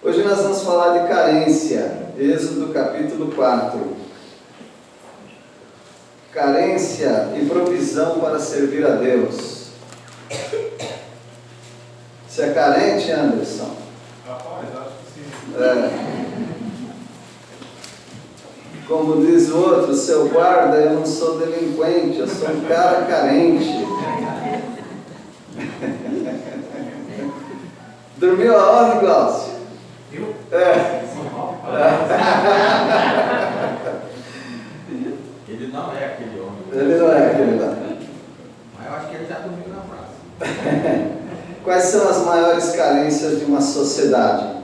Hoje nós vamos falar de carência, Êxodo capítulo 4. Carência e provisão para servir a Deus. Você é carente, Anderson? Rapaz, acho que sim. Como diz o outro, seu guarda, eu não sou delinquente, eu sou um cara carente. Dormiu aonde, Glaucio? Eu? Ele não é aquele homem. Ele não é aquele lá. Mas eu acho que ele já dormiu na praça. Quais são as maiores carências de uma sociedade?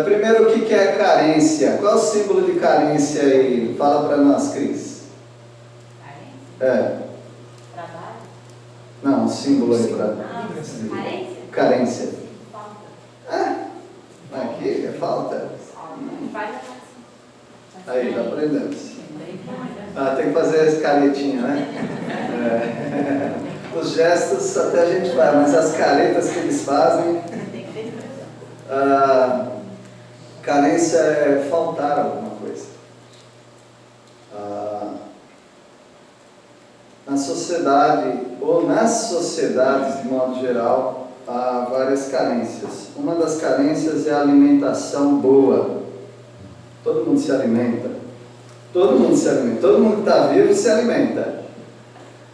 Primeiro, o que é carência? Qual é o símbolo de carência aí? Fala para nós, Cris. Carência? Trabalho? Não, um símbolo aí para... Carência? Carência. Falta. Aqui é falta. Faz a Aí, já aprendemos. Tem que fazer a caretinha, né? Os gestos até a gente faz, mas as caretas que eles fazem... Carência é faltar alguma coisa. Na sociedade, ou nas sociedades de modo geral, há várias carências. Uma das carências é a alimentação boa. Todo mundo se alimenta. Todo mundo se alimenta. Todo mundo que está vivo se alimenta.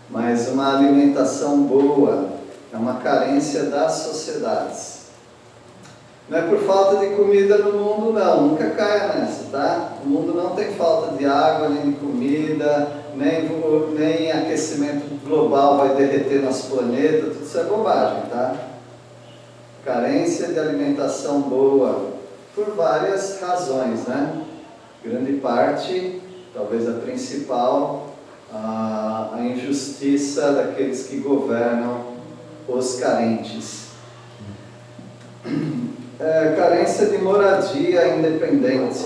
Mas uma alimentação boa é uma carência das sociedades. Não é por falta de comida no mundo, não. Nunca caia nessa, tá? O mundo não tem falta de água, nem de comida, nem aquecimento global vai derreter nosso planeta. Tudo isso é bobagem, tá? Carência de alimentação boa, por várias razões, né? Grande parte, talvez a principal, a injustiça daqueles que governam os carentes. Carência de moradia independente.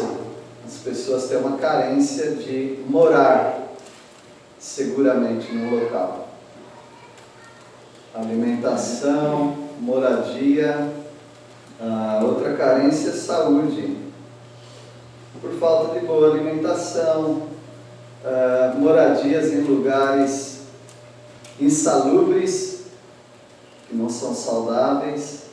As pessoas têm uma carência de morar seguramente no local. Alimentação, moradia. Outra carência é saúde. Por falta de boa alimentação, moradias em lugares insalubres, que não são saudáveis.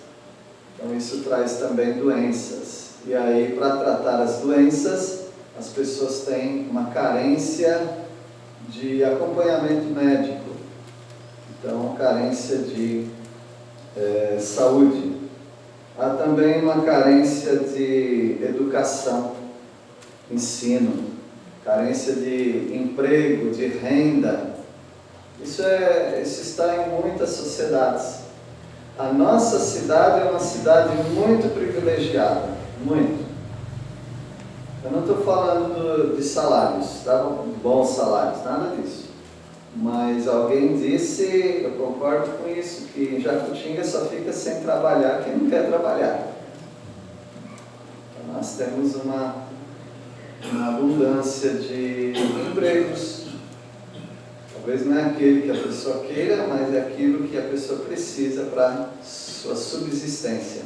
Então isso traz também doenças. E aí, para tratar as doenças, as pessoas têm uma carência de acompanhamento médico. Então, carência de saúde. Há também uma carência de educação, ensino, carência de emprego, de renda. Isso está em muitas sociedades. A nossa cidade é uma cidade muito privilegiada, muito. Eu não estou falando de salários, tá? Bons salários, nada disso. Mas alguém disse, eu concordo com isso, que em Jacutinga só fica sem trabalhar quem não quer trabalhar. Então, nós temos uma abundância de empregos. Talvez não é aquele que a pessoa queira, mas é aquilo que a pessoa precisa para sua subsistência.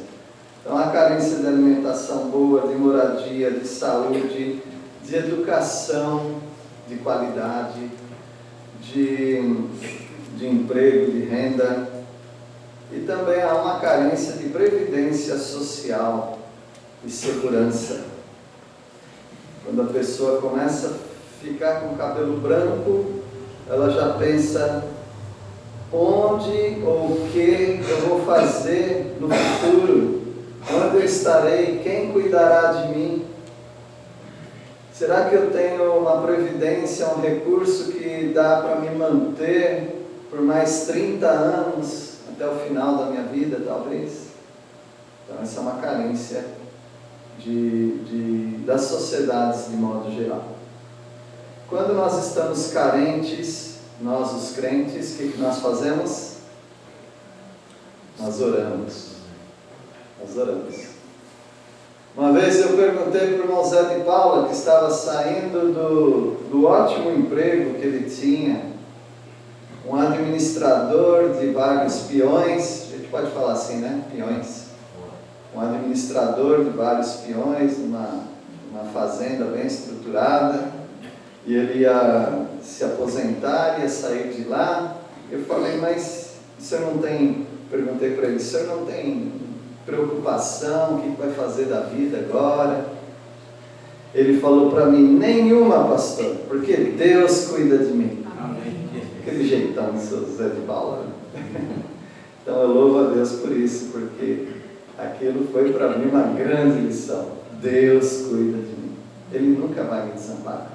Então, a carência de alimentação boa, de moradia, de saúde, de educação de qualidade, de emprego, de renda. E também há uma carência de previdência social e segurança. Quando a pessoa começa a ficar com o cabelo branco, ela já pensa onde ou o que eu vou fazer no futuro, onde eu estarei, quem cuidará de mim? Será que eu tenho uma previdência, um recurso que dá para me manter por mais 30 anos, até o final da minha vida, talvez? Então essa é uma carência das sociedades de modo geral. Quando nós estamos carentes, nós os crentes, o que nós fazemos? Nós oramos. Nós oramos. Uma vez eu perguntei para o irmão Zé de Paula, que estava saindo do ótimo emprego que ele tinha, um administrador de vários peões, a gente pode falar assim, né? Peões. um administrador de vários peões, numa fazenda bem estruturada, e ele ia se aposentar, ia sair de lá. Eu falei, mas o senhor não tem, perguntei para ele, o senhor não tem preocupação, o que vai fazer da vida agora? Ele falou para mim, nenhuma, pastor, porque Deus cuida de mim. Aquele jeitão de seu Zé de Paula. Então eu louvo a Deus por isso, porque aquilo foi para mim uma grande lição. Deus cuida de mim. Ele nunca vai me desamparar.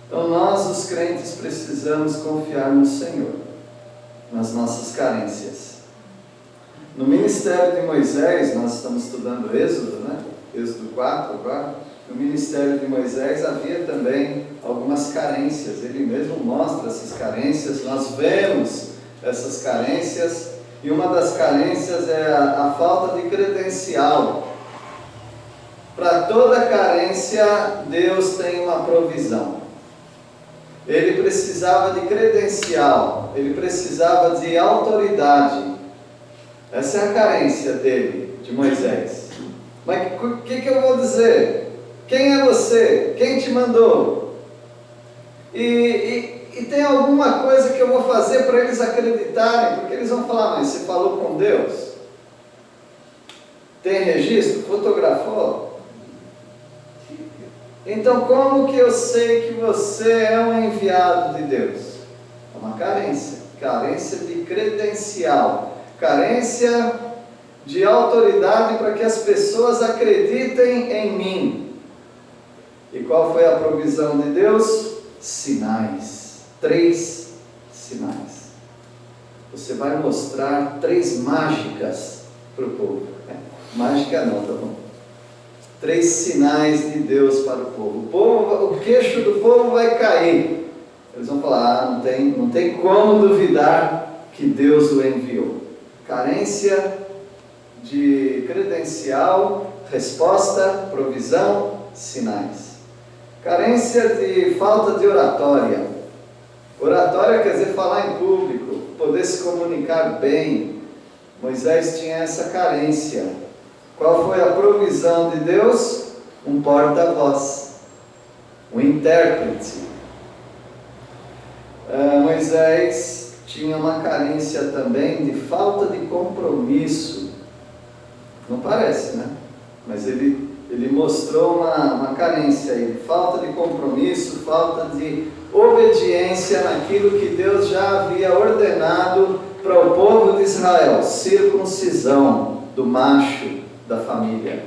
Então nós, os crentes, precisamos confiar no Senhor, nas nossas carências. No ministério de Moisés, nós estamos estudando Êxodo, né? Êxodo 4 agora. No ministério de Moisés havia também algumas carências. Ele mesmo mostra essas carências. Nós vemos essas carências. E uma das carências é a falta de credencial. Para toda carência, Deus tem uma provisão. Ele precisava de credencial. Ele precisava de autoridade. Essa é a carência dele, de Moisés. Mas o que eu vou dizer? Quem é você? Quem te mandou? E tem alguma coisa que eu vou fazer para eles acreditarem? Porque eles vão falar, mas você falou com Deus? Tem registro? Fotografou? Então como que eu sei que você é um enviado de Deus? É uma carência. Carência de credencial. Carência de autoridade para que as pessoas acreditem em mim. E qual foi a provisão de Deus? Sinais. 3 sinais. Você vai mostrar 3 mágicas para o povo. Mágica não, tá bom? 3 sinais de Deus para o povo. O queixo do povo vai cair. Eles vão falar, não tem como duvidar que Deus o enviou. Carência de credencial, resposta, provisão, sinais. Carência de falta de oratória. Oratória quer dizer falar em público, poder se comunicar bem. Moisés tinha essa carência. Qual foi a provisão de Deus? Um porta-voz, um intérprete. Moisés tinha uma carência também de falta de compromisso. Não parece, né? Mas ele mostrou uma carência aí, de falta de compromisso, falta de obediência naquilo que Deus já havia ordenado para o povo de Israel, circuncisão do macho da família.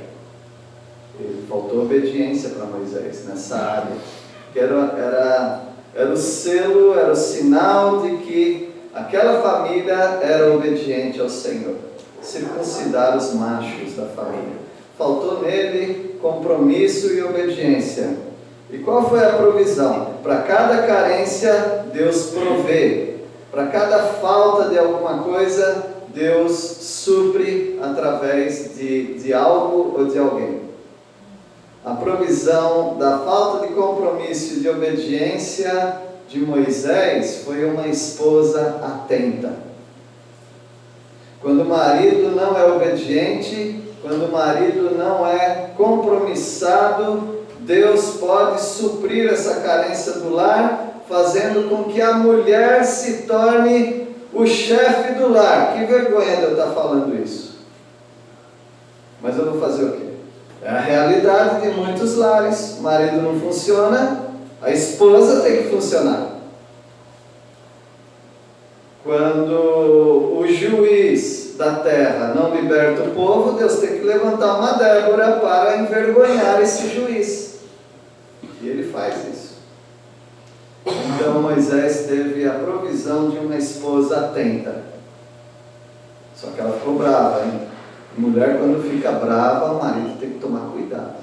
Faltou obediência para Moisés nessa área, que era o selo, era o sinal de que aquela família era obediente ao Senhor, circuncidar os machos da família. Faltou nele compromisso e obediência. E qual foi a provisão? Para cada carência, Deus provê. Para cada falta de alguma coisa, Deus supre através de algo ou de alguém. A provisão da falta de compromisso e de obediência de Moisés foi uma esposa atenta. Quando o marido não é obediente, quando o marido não é compromissado, Deus pode suprir essa carência do lar, fazendo com que a mulher se torne o chefe do lar. Que vergonha de eu estar falando isso. Mas eu vou fazer o quê? É a realidade de muitos lares. O marido não funciona, a esposa tem que funcionar. Quando o juiz da terra não liberta o povo, Deus tem que levantar uma Débora para envergonhar esse juiz. E ele faz isso. Então Moisés teve a provisão de uma esposa atenta. Só que ela ficou brava, hein? Mulher, quando fica brava, o marido tem que tomar cuidado.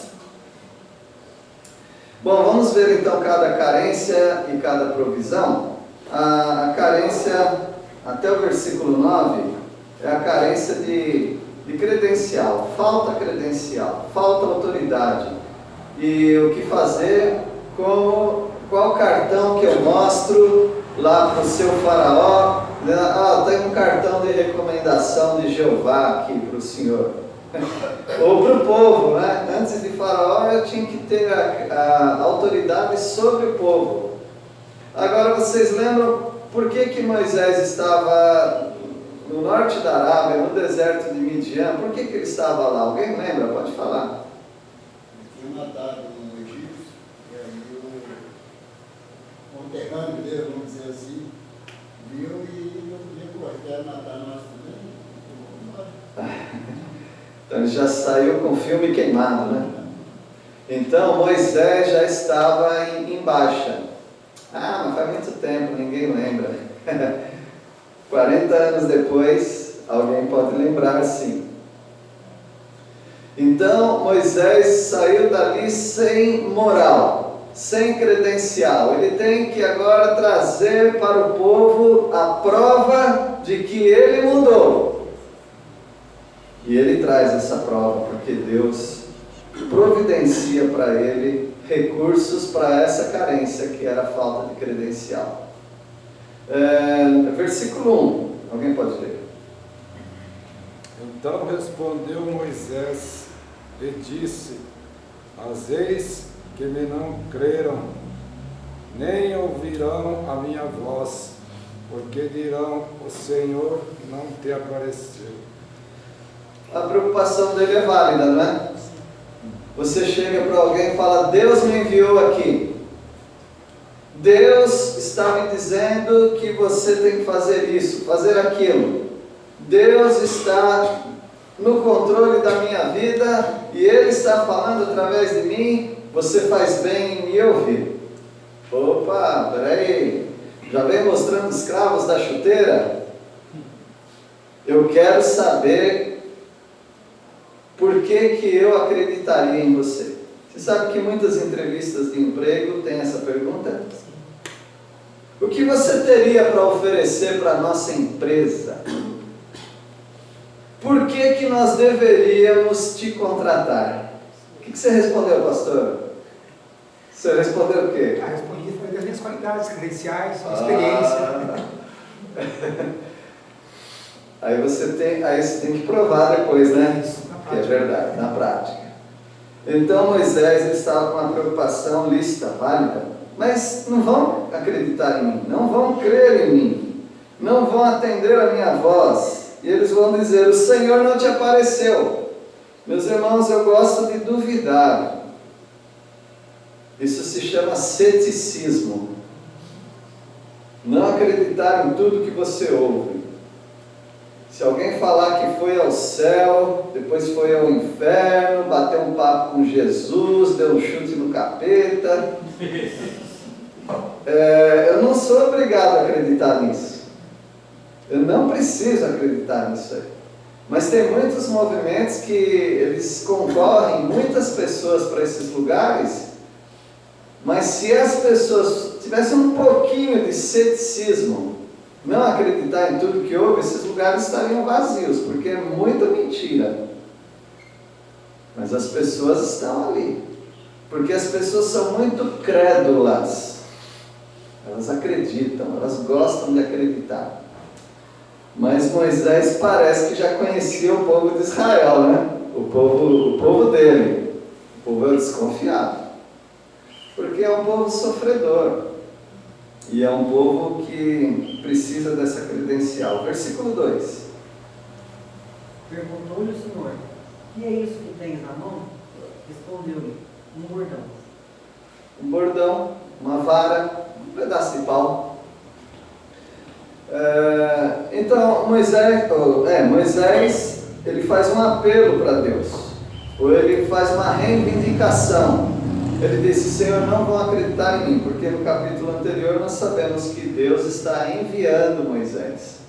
Bom, vamos ver então cada carência e cada provisão. A carência, até o versículo 9, é a carência de credencial. Falta credencial, falta autoridade. E o que fazer? Qual cartão que eu mostro lá para o seu faraó? Tem um cartão de recomendação de Jeová aqui para o senhor. Ou para o povo, né? Antes de Faraó eu tinha que ter a autoridade sobre o povo. Agora vocês lembram por que Moisés estava no norte da Arábia, no deserto de Midian? Por que ele estava lá? Alguém lembra? Pode falar. Ele tinha matado um egípcio, e aí o conterrâneo dele, vamos dizer assim, viu e não podia correr, matar nós também. Então ele já saiu com o filme queimado, né? Então Moisés já estava em baixa. Ah, mas faz muito tempo, ninguém lembra. 40 anos depois, alguém pode lembrar sim. Então Moisés saiu dali sem moral, sem credencial. Ele tem que agora trazer para o povo a prova de que ele mudou. E ele traz essa prova porque Deus providencia para ele recursos para essa carência que era a falta de credencial. Versículo 1, alguém pode ler? Então respondeu Moisés e disse: as eis que me não creram, nem ouvirão a minha voz, porque dirão: o Senhor não te apareceu. A preocupação dele é válida, não é? Você chega para alguém e fala: Deus me enviou aqui. Deus está me dizendo que você tem que fazer isso, fazer aquilo. Deus está no controle da minha vida e Ele está falando através de mim. Você faz bem em me ouvir. Opa, peraí. Já vem mostrando os cravos da chuteira? Eu quero saber por que eu acreditaria em você. Você sabe que muitas entrevistas de emprego têm essa pergunta? O que você teria para oferecer para a nossa empresa? Por que nós deveríamos te contratar? O que você respondeu, pastor? Você respondeu o quê? Eu respondi, foi das minhas qualidades, credenciais, experiência. Aí você tem que provar depois, né? Isso, na Que é prática. verdade, na prática. Então Moisés estava com uma preocupação lícita, válida, mas não vão acreditar em mim, não vão crer em mim, não vão atender a minha voz, e eles vão dizer: o Senhor não te apareceu. Meus irmãos, eu gosto de duvidar. Isso se chama ceticismo. Não acreditar em tudo que você ouve. Se alguém falar que foi ao céu, depois foi ao inferno, bateu um papo com Jesus, deu um chute no capeta, eu não sou obrigado a acreditar nisso. Eu não preciso acreditar nisso aí. Mas tem muitos movimentos que eles concorrem, muitas pessoas para esses lugares, mas se as pessoas tivessem um pouquinho de ceticismo, não acreditar em tudo que houve, esses lugares estariam vazios, porque é muita mentira. Mas as pessoas estão ali, porque as pessoas são muito crédulas. Elas acreditam, elas gostam de acreditar. Mas Moisés parece que já conhecia o povo de Israel, né? O povo dele. O povo é desconfiado, porque é um povo sofredor. E é um povo que precisa dessa credencial. Versículo 2. Perguntou-lhe o Senhor: que é isso que tens na mão? Respondeu-lhe: um bordão. Um bordão, uma vara, um pedaço de pau. Então Moisés ele faz um apelo para Deus, ou ele faz uma reivindicação. Ele disse: Senhor, não vão acreditar em mim, porque no capítulo anterior nós sabemos que Deus está enviando Moisés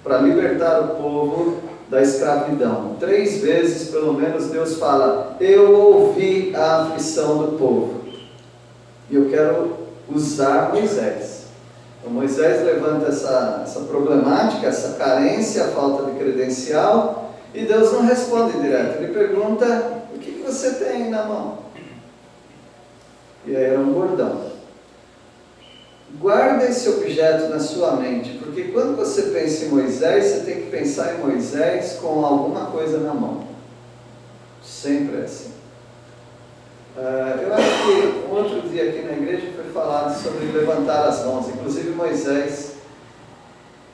para libertar o povo da escravidão. 3 vezes, pelo menos, Deus fala: eu ouvi a aflição do povo, e eu quero usar Moisés. Então Moisés levanta essa problemática, essa carência, a falta de credencial, e Deus não responde direto. Ele pergunta: o que você tem na mão? E aí era um bordão. Guarda esse objeto na sua mente, porque quando você pensa em Moisés, você tem que pensar em Moisés com alguma coisa na mão. Sempre é assim. Eu acho que um outro dia aqui na igreja foi falado sobre levantar as mãos. Inclusive Moisés,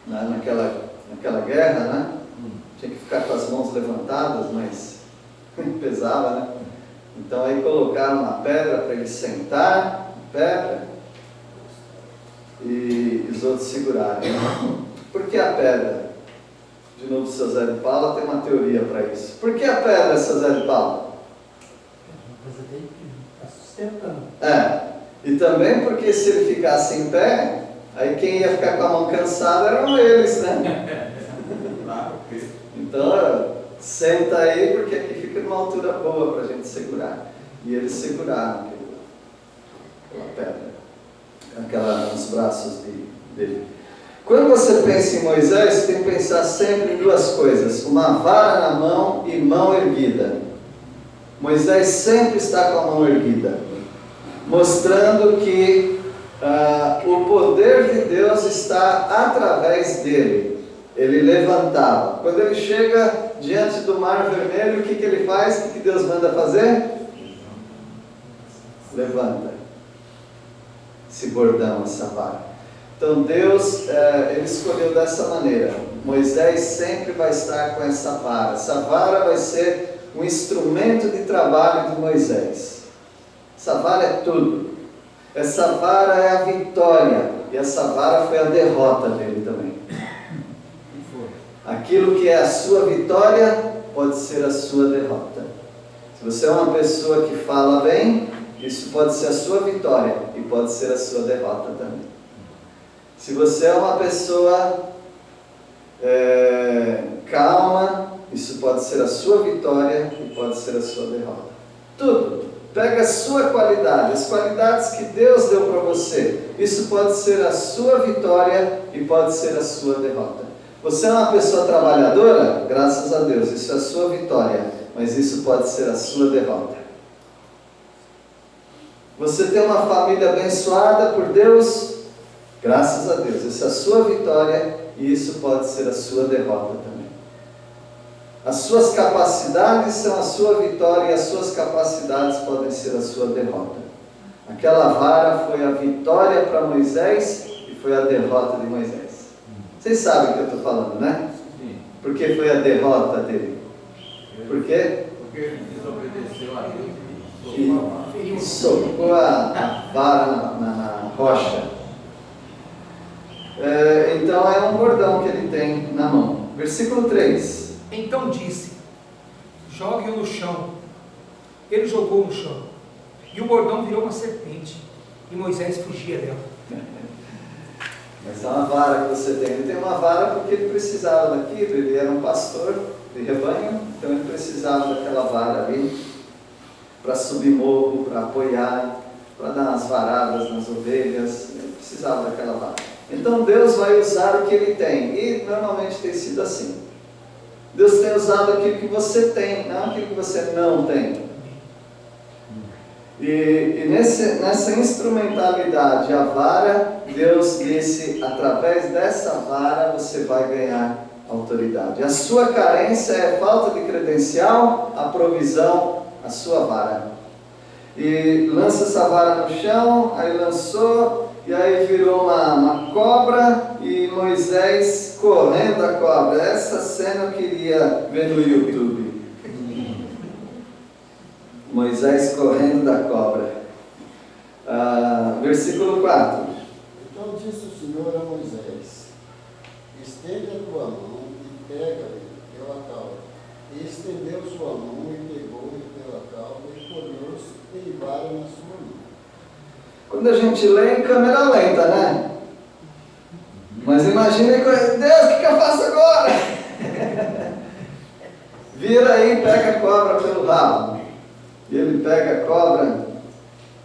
naquela guerra, né? Tinha que ficar com as mãos levantadas, mas pesava, né? Então aí colocaram uma pedra para ele sentar, pedra, e os outros segurarem. Por que a pedra? De novo, o seu Zé de Paula tem uma teoria para isso. Por que a pedra, seu Zé de Paula? Está sustentando. E também porque se ele ficasse em pé, aí quem ia ficar com a mão cansada eram eles, né? Então, senta aí, porque aqui fica numa altura boa para a gente segurar. E eles seguraram aquela pedra, nos braços dele. Quando você pensa em Moisés, você tem que pensar sempre em duas coisas: uma vara na mão e mão erguida. Moisés sempre está com a mão erguida, mostrando que o poder de Deus está através dele. Ele levantava. Quando ele chega diante do Mar Vermelho, o que ele faz? O que Deus manda fazer? Levanta esse bordão, essa vara. Então Deus, ele escolheu dessa maneira. Moisés sempre vai estar com essa vara. Essa vara vai ser um instrumento de trabalho de Moisés. Essa vara é tudo. Essa vara é a vitória. E essa vara foi a derrota dele também. Aquilo que é a sua vitória pode ser a sua derrota. Se você é uma pessoa que fala bem, isso pode ser a sua vitória e pode ser a sua derrota também. Se você é uma pessoa calma, isso pode ser a sua vitória e pode ser a sua derrota. Tudo. Pega a sua qualidade, as qualidades que Deus deu para você. Isso pode ser a sua vitória e pode ser a sua derrota. Você é uma pessoa trabalhadora? Graças a Deus, isso é a sua vitória, mas isso pode ser a sua derrota. Você tem uma família abençoada por Deus? Graças a Deus, isso é a sua vitória e isso pode ser a sua derrota também. As suas capacidades são a sua vitória e as suas capacidades podem ser a sua derrota. Aquela vara foi a vitória para Moisés e foi a derrota de Moisés. Vocês sabem o que eu estou falando, né? Sim. Por que foi a derrota dele? Por quê? Porque ele desobedeceu a Deus E socou a vara na rocha. Então é um bordão que ele tem na mão. Versículo 3. Então disse: jogue-o no chão. Ele jogou no chão, e o bordão virou uma serpente, e Moisés fugia dela. Mas é uma vara que você tem. Ele tem uma vara porque ele precisava daquilo. Ele era um pastor de rebanho, então ele precisava daquela vara ali para subir morro, para apoiar, para dar umas varadas nas ovelhas. Ele precisava daquela vara. Então Deus vai usar o que ele tem, e normalmente tem sido assim. Deus tem usado aquilo que você tem, não aquilo que você não tem. E nessa instrumentalidade, a vara, Deus disse: através dessa vara você vai ganhar autoridade. A sua carência é falta de credencial, a provisão, a sua vara. E lança essa vara no chão, aí lançou, e aí virou uma cobra, e Moisés correndo da cobra. Essa cena eu queria ver no YouTube. Moisés correndo da cobra. Versículo 4. Então disse o Senhor a Moisés: estende a tua mão e pega-lhe pela cauda. E estendeu sua mão e pegou-lhe pela cauda e colheu-se e vara na sua mão. Quando a gente lê em câmera lenta, né? Mas imagine, Deus, o que eu faço agora? Vira aí e pega a cobra pelo rabo. E ele pega a cobra,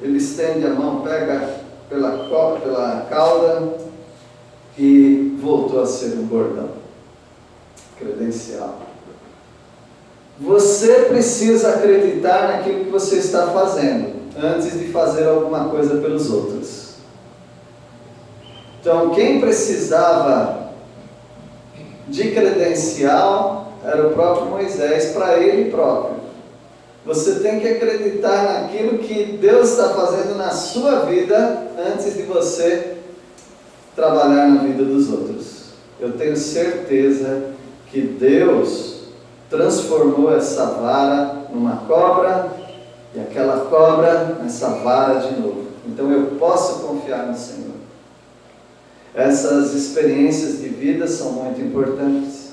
ele estende a mão, pega pela cauda e voltou a ser um bordão. Credencial. Você precisa acreditar naquilo que você está fazendo, antes de fazer alguma coisa pelos outros. Então, quem precisava de credencial era o próprio Moisés, para ele próprio. Você tem que acreditar naquilo que Deus está fazendo na sua vida antes de você trabalhar na vida dos outros. Eu tenho certeza que Deus transformou essa vara numa cobra e aquela cobra nessa vara de novo. Então eu posso confiar no Senhor. Essas experiências de vida são muito importantes.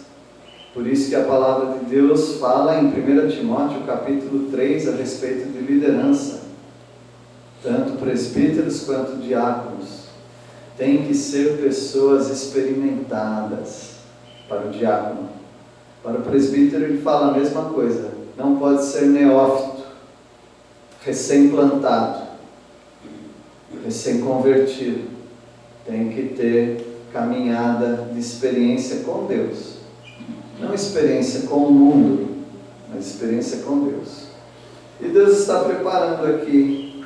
Por isso que a palavra de Deus fala em 1 Timóteo capítulo 3 a respeito de liderança. Tanto presbíteros quanto diáconos. Tem que ser pessoas experimentadas para o diácono. Para o presbítero ele fala a mesma coisa. Não pode ser neófito, recém-plantado, recém-convertido. Tem que ter caminhada de experiência com Deus. Não experiência com o mundo, mas experiência com Deus. E Deus está preparando aqui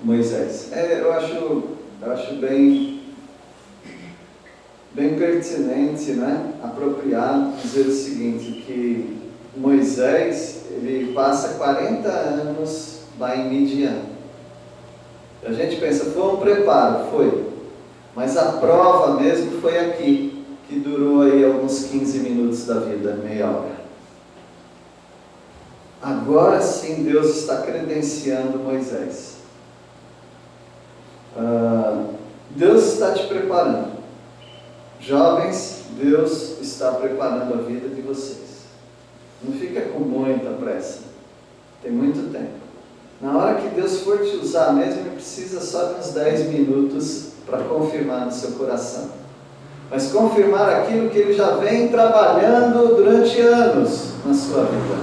Moisés. Eu acho bem pertinente, né? Apropriado dizer o seguinte, que Moisés, ele passa 40 anos lá em Midian. A gente pensa, foi um preparo, foi. Mas a prova mesmo foi aqui, que durou aí alguns 15 minutos da vida, meia hora. Agora sim Deus está credenciando Moisés. Deus está te preparando. Jovens, Deus está preparando a vida de vocês. Não fica com muita pressa. Tem muito tempo. Na hora que Deus for te usar mesmo, Ele precisa só de uns 10 minutos para confirmar no seu coração. Mas confirmar aquilo que Ele já vem trabalhando durante anos na sua vida.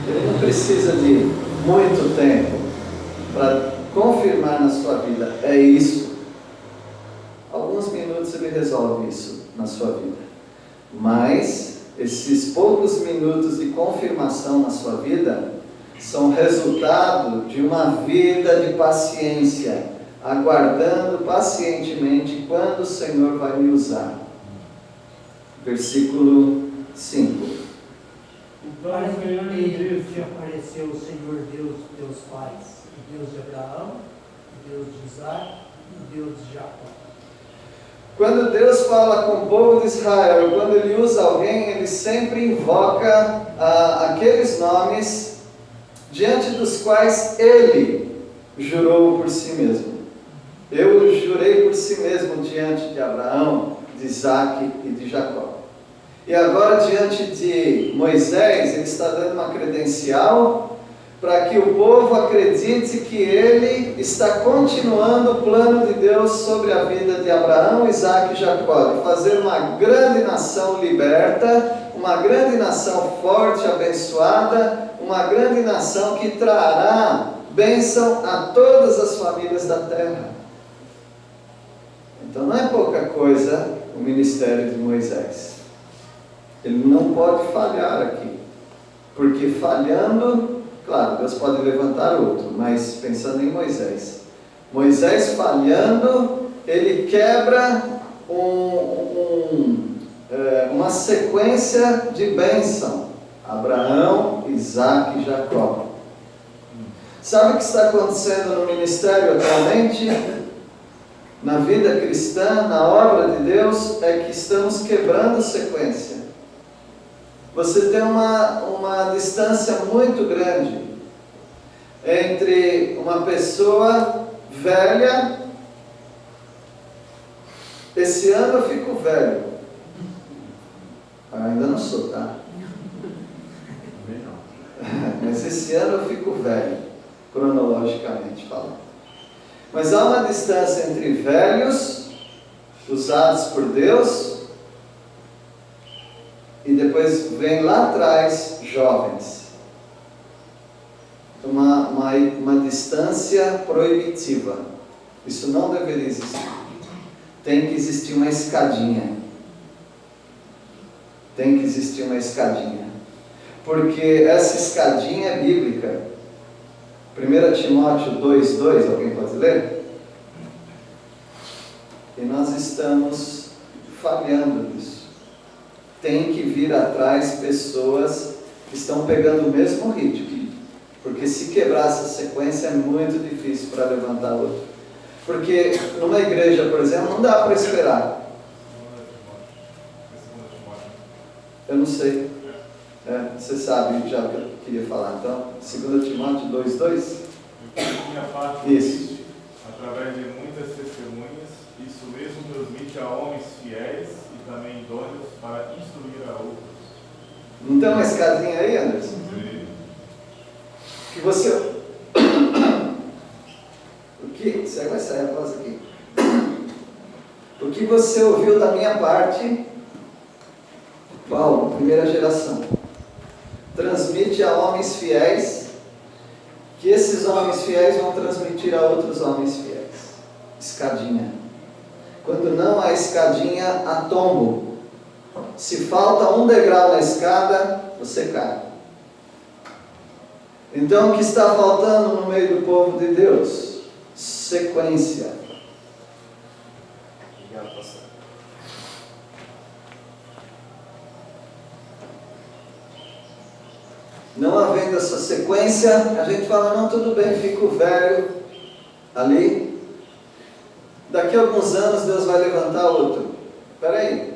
Ele não precisa de muito tempo para confirmar na sua vida. É isso. Alguns minutos Ele resolve isso na sua vida. Mas esses poucos minutos de confirmação na sua vida são resultado de uma vida de paciência, aguardando pacientemente quando o Senhor vai me usar. Versículo 5. Então o Senhor me disse: te apareceu o Senhor Deus dos teus pais, o Deus de Abraão, o Deus de Isaac e o Deus de Jacó. Quando Deus fala com o povo de Israel, quando Ele usa alguém, Ele sempre invoca aqueles nomes diante dos quais Ele jurou por si mesmo. Eu jurei por si mesmo diante de Abraão, de Isaac e de Jacó. E agora diante de Moisés, Ele está dando uma credencial para que o povo acredite que Ele está continuando o plano de Deus sobre a vida de Abraão, Isaac e Jacó, de fazer uma grande nação liberta, uma grande nação forte, abençoada, uma grande nação que trará bênção a todas as famílias da terra. Então não é pouca coisa o ministério de Moisés. Ele não pode falhar aqui, porque falhando, claro, Deus pode levantar outro, mas pensando em Moisés, falhando, ele quebra uma sequência de bênção. Abraão, Isaac e Jacó. Sabe o que está acontecendo no ministério atualmente? Na vida cristã, na obra de Deus, é que estamos quebrando sequência. Você tem uma distância muito grande entre uma pessoa velha. Esse ano eu fico velho. Ainda não sou, tá? Mas esse ano eu fico velho, cronologicamente falando. Mas há uma distância entre velhos, usados por Deus, e depois vem lá atrás jovens. Uma distância proibitiva. Isso não deveria existir. Tem que existir uma escadinha. Tem que existir uma escadinha. Porque essa escadinha é bíblica. 1 Timóteo 2,2, alguém pode ler? E nós estamos falhando nisso. Tem que vir atrás pessoas que estão pegando o mesmo ritmo. Porque se quebrar essa sequência é muito difícil para levantar outra. Porque numa igreja, por exemplo, não dá para esperar. Eu não sei. Você sabe já o que eu queria falar. Então, 2 Timóteo 2:2. Minha parte, Isso. através de muitas testemunhas, isso mesmo transmite a homens fiéis e também idôneos para instruir a outros. Não tem uma escadinha aí, Anderson? Que você... Você vai sair a voz aqui. O que você ouviu da minha parte, Paulo, primeira geração, transmite a homens fiéis, que esses homens fiéis vão transmitir a outros homens fiéis. Escadinha. Quando não há escadinha, há tombo. Se falta um degrau na escada, você cai. Então, o que está faltando no meio do povo de Deus? Sequência. Obrigado, pastor. Não havendo essa sequência, a gente fala, não, tudo bem, fico velho ali. Daqui a alguns anos Deus vai levantar outro. Espera aí.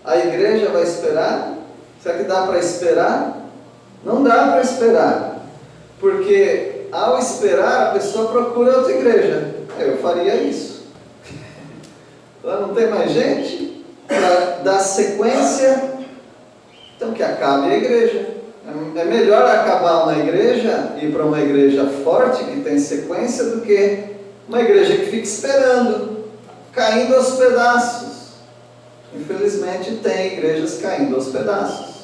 A igreja vai esperar? Será que dá para esperar? Não dá para esperar. Porque ao esperar, a pessoa procura outra igreja. Eu faria isso. Lá não tem mais gente para dar sequência. Então que acabe a igreja. É melhor acabar uma igreja e ir para uma igreja forte, que tem sequência, do que uma igreja que fica esperando, caindo aos pedaços. Infelizmente tem igrejas caindo aos pedaços.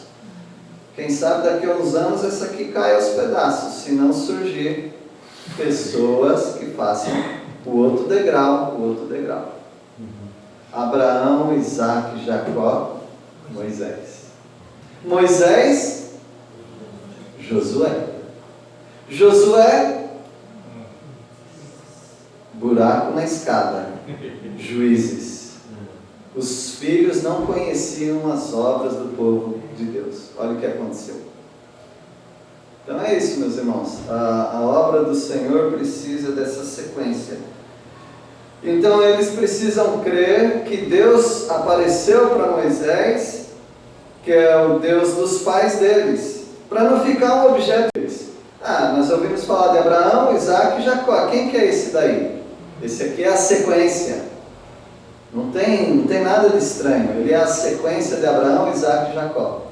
Quem sabe daqui a uns anos essa aqui cai aos pedaços, se não surgir pessoas que façam o outro degrau, Abraão, Isaac, Jacó, Moisés. Moisés, Josué. Josué, buraco na escada. Juízes. Os filhos não conheciam as obras do povo de Deus. Olha o que aconteceu. Então é isso, meus irmãos. A obra do Senhor precisa dessa sequência. Então eles precisam crer que Deus apareceu para Moisés, que é o Deus dos pais deles, para não ficar um objeto deles. Nós ouvimos falar de Abraão, Isaac e Jacó. Quem que é esse daí? Esse aqui é a sequência. Não tem nada de estranho. Ele é a sequência de Abraão, Isaac e Jacó.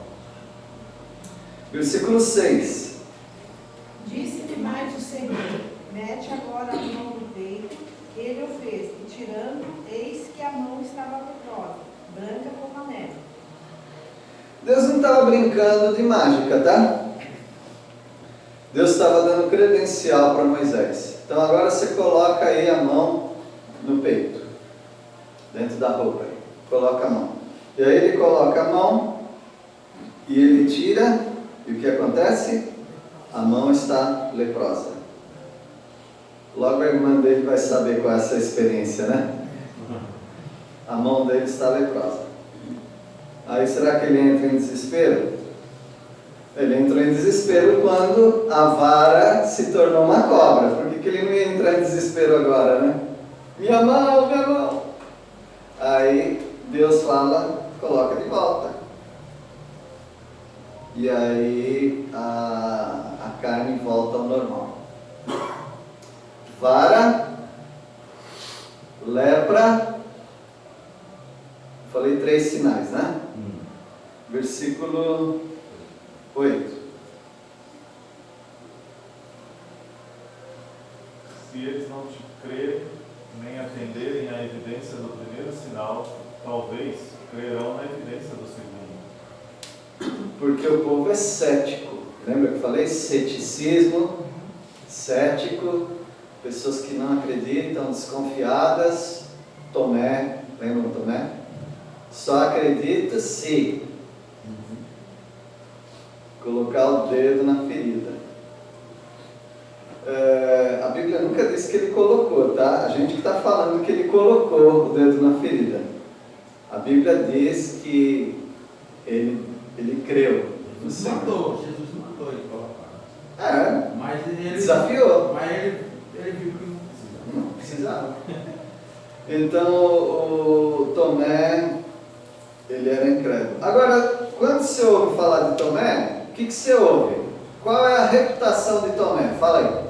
Versículo 6. Disse-lhe mais o Senhor: mete agora a mão no peito. Ele o fez, e tirando, eis que a mão estava leprosa, branca como a neve. Deus não estava brincando de mágica, tá? Deus estava dando credencial para Moisés. Então agora você coloca aí a mão no peito, dentro da roupa aí. Coloca a mão. E aí ele coloca a mão e ele tira, e o que acontece? A mão está leprosa. Logo a irmã dele vai saber qual é essa experiência, né? A mão dele está leprosa. Aí será que ele entra em desespero? Ele entrou em desespero quando a vara se tornou uma cobra. Por que ele não ia entrar em desespero agora, né? Minha mão! Aí Deus fala, coloca de volta. E aí a carne volta ao normal. Vara, lepra, falei 3 sinais, né? Versículo 8. Se eles não te crerem, nem atenderem à evidência do primeiro sinal, talvez crerão na evidência do segundo. Porque o povo é cético. Lembra que eu falei? Ceticismo, cético, pessoas que não acreditam, desconfiadas. Tomé, lembra do Tomé? Só acredita se colocar o dedo na ferida. A Bíblia nunca disse que ele colocou, tá? A gente está falando que ele colocou o dedo na ferida. A Bíblia diz que ele creu no Senhor. Jesus mandou ele colocar. Mas ele Desafiou. Mas ele viu que Não precisava. Então o Tomé, ele era incrédulo. Agora, quando você ouve falar de Tomé, o que você ouve? Qual é a reputação de Tomé? Fala aí.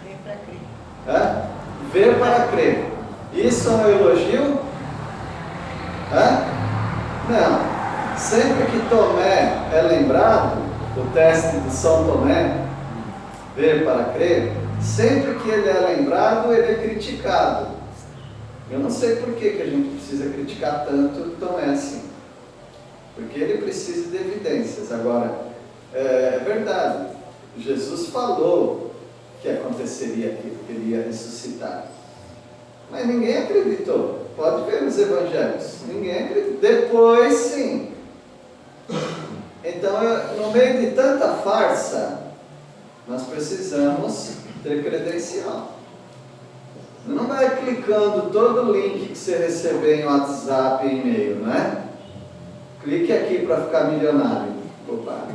Vem para crer. Ver para crer. Isso é um elogio? Não. Sempre que Tomé é lembrado, o teste de São Tomé, ver para crer, sempre que ele é lembrado, ele é criticado. Eu não sei por que a gente precisa criticar tanto Tomé assim. Porque ele precisa de evidências. Agora, é verdade, Jesus falou que aconteceria aquilo, que ele ia ressuscitar. Mas ninguém acreditou. Pode ver nos evangelhos. Ninguém acreditou. Depois, sim. Então, no meio de tanta farsa, nós precisamos ter credencial. Não vai clicando todo link que você receber em WhatsApp e e-mail, não é? Clique aqui para ficar milionário. Opa.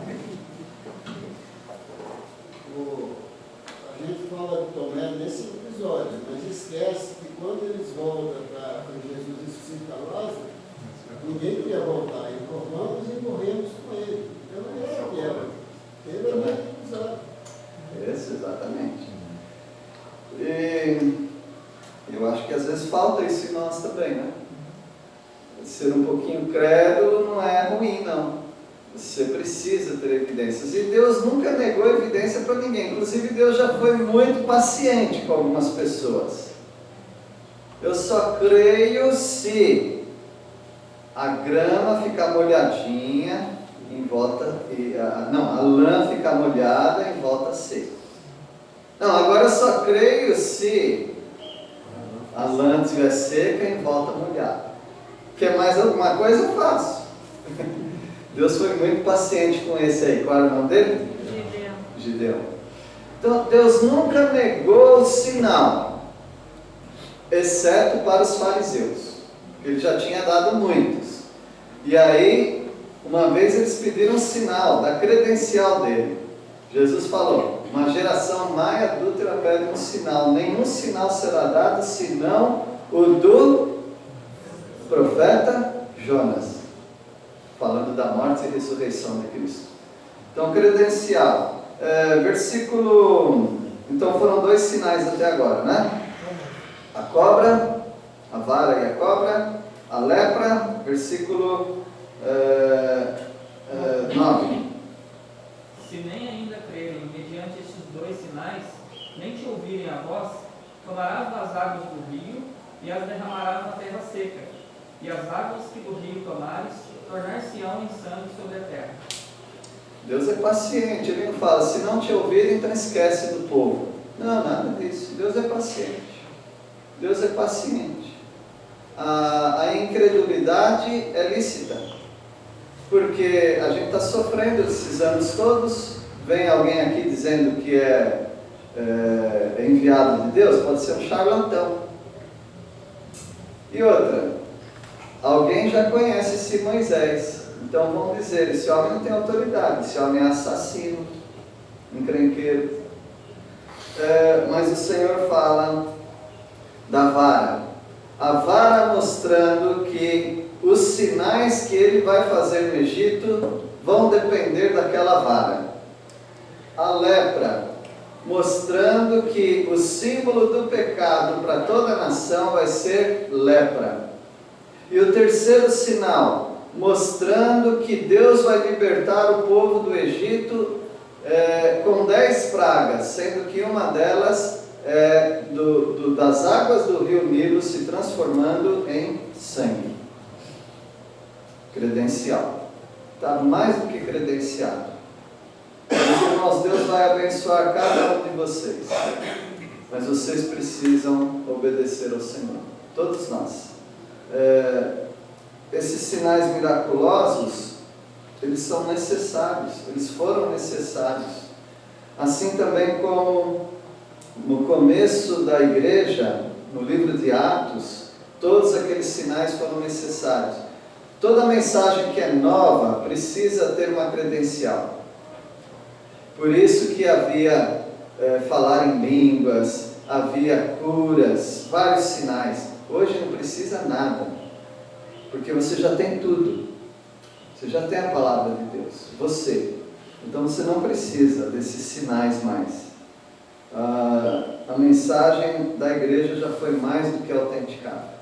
A gente fala de Tomé nesse episódio, mas esquece que quando eles voltam para Jesus ressuscita Lázaro, ninguém queria voltar. E vamos e morremos com ele. Então é essa que era. Ele é muito episódio. Isso, exatamente. E eu acho que às vezes falta isso em nós também, né? Ser um pouquinho crédulo não é ruim, não. Você precisa ter evidências. E Deus nunca negou evidência para ninguém. Inclusive, Deus já foi muito paciente com algumas pessoas. Eu só creio se a grama ficar molhadinha em volta... a lã ficar molhada em volta seca. Não, agora eu só creio se a lã estiver seca em volta molhada. Quer mais alguma coisa? Eu faço. Deus foi muito paciente com esse aí. Qual era o nome dele? Gideão. Então, Deus nunca negou o sinal, exceto para os fariseus. Ele já tinha dado muitos. E aí, uma vez eles pediram um sinal da credencial dele. Jesus falou: uma geração má e adúltera pede um sinal. Nenhum sinal será dado, senão o do profeta Jonas, falando da morte e ressurreição de Cristo. Então, credencial. Versículo... Então, foram 2 sinais até agora, né? A cobra, a vara e a cobra, a lepra, versículo 9. Se nem ainda crerem mediante estes 2 sinais, nem te ouvirem a voz, tomarás das águas do rio e as derramarás na terra seca, e as águas que do rio tomares tornar-se-ão em sangue sobre a terra. Deus é paciente, ele não fala, se não te ouvirem, então esquece do povo. Não, nada disso. Deus é paciente. Deus é paciente. A incredulidade é lícita, porque a gente está sofrendo esses anos todos. Vem alguém aqui dizendo que é enviado de Deus, pode ser um charlatão. E outra, alguém já conhece esse Moisés, então vão dizer, esse homem não tem autoridade, esse homem é assassino, encrenqueiro. Mas o Senhor fala da vara, a vara mostrando que os sinais que ele vai fazer no Egito vão depender daquela vara. A lepra, mostrando que o símbolo do pecado para toda a nação vai ser lepra. E o terceiro sinal, mostrando que Deus vai libertar o povo do Egito com 10 pragas, sendo que uma delas é das águas do rio Nilo se transformando em sangue. Credencial. Está mais do que credenciado. Meus irmãos, Deus vai abençoar cada um de vocês, mas vocês precisam obedecer ao Senhor, todos nós. Esses sinais miraculosos, eles são necessários, eles foram necessários, assim também como no começo da igreja, no livro de Atos, todos aqueles sinais foram necessários. Toda mensagem que é nova precisa ter uma credencial. Por isso que havia falar em línguas, havia curas, vários sinais. Hoje não precisa nada, porque você já tem tudo. Você já tem a palavra de Deus, você. Então você não precisa desses sinais mais. A mensagem da igreja já foi mais do que autenticada.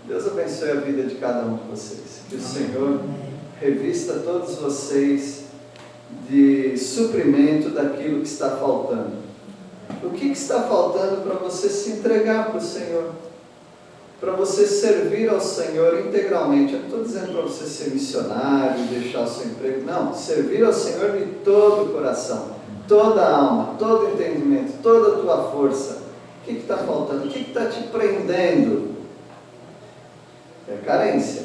Deus abençoe a vida de cada um de vocês. Que o Senhor revista todos vocês de suprimento daquilo que está faltando. O que está faltando para você se entregar para o Senhor? Para você servir ao Senhor integralmente. Eu não estou dizendo para você ser missionário, deixar o seu emprego. Não, servir ao Senhor de todo o coração, toda a alma, todo o entendimento, toda a tua força. O que está faltando? O que está te prendendo? É carência.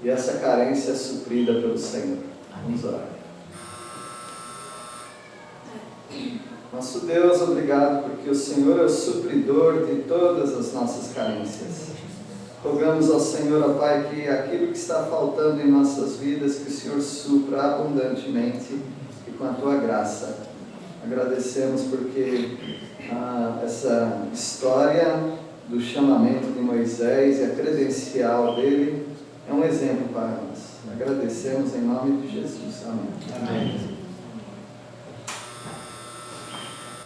E essa carência é suprida pelo Senhor. Vamos orar. Nosso Deus, obrigado porque o Senhor é o supridor de todas as nossas carências. Rogamos ao Senhor, ó Pai, que aquilo que está faltando em nossas vidas, que o Senhor supra abundantemente e com a Tua graça. Agradecemos porque essa história do chamamento de Moisés e a credencial dele é um exemplo para nós. Agradecemos em nome de Jesus. Amém. Amém.